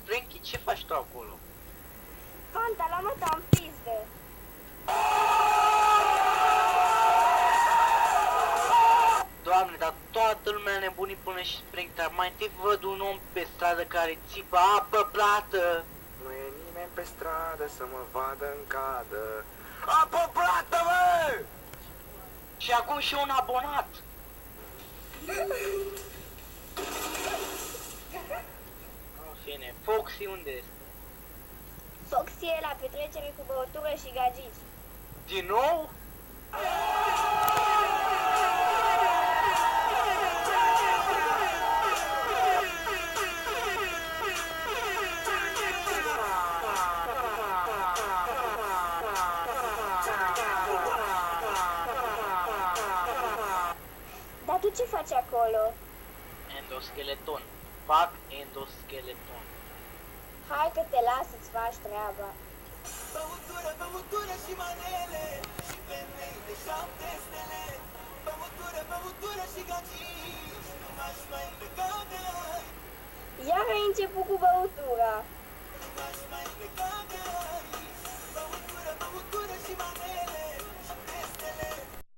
Frankie, ce faci tu acolo? Fanta, la mă în pizdă. Doamne, dar toată lumea nebunit până și Frankie, dar mai întâi văd un om pe stradă care țipă apă plată. Nu e nimeni pe stradă să mă vadă în cadă. Apă plată, mă! Și acum și un abonat. În fine, Foxy unde este? Foxy e la petrecere cu băutură și gagici. Din nou? Dar tu ce faci acolo? Endoskeleton. Fac endoskeleton. Hai că te las să-ți faci treaba. Băutură, băutură și manele și femei de 7 stele. Băutură, băutură și gagici, nu m-aș mai lega de ai. Iar ai început cu băutura.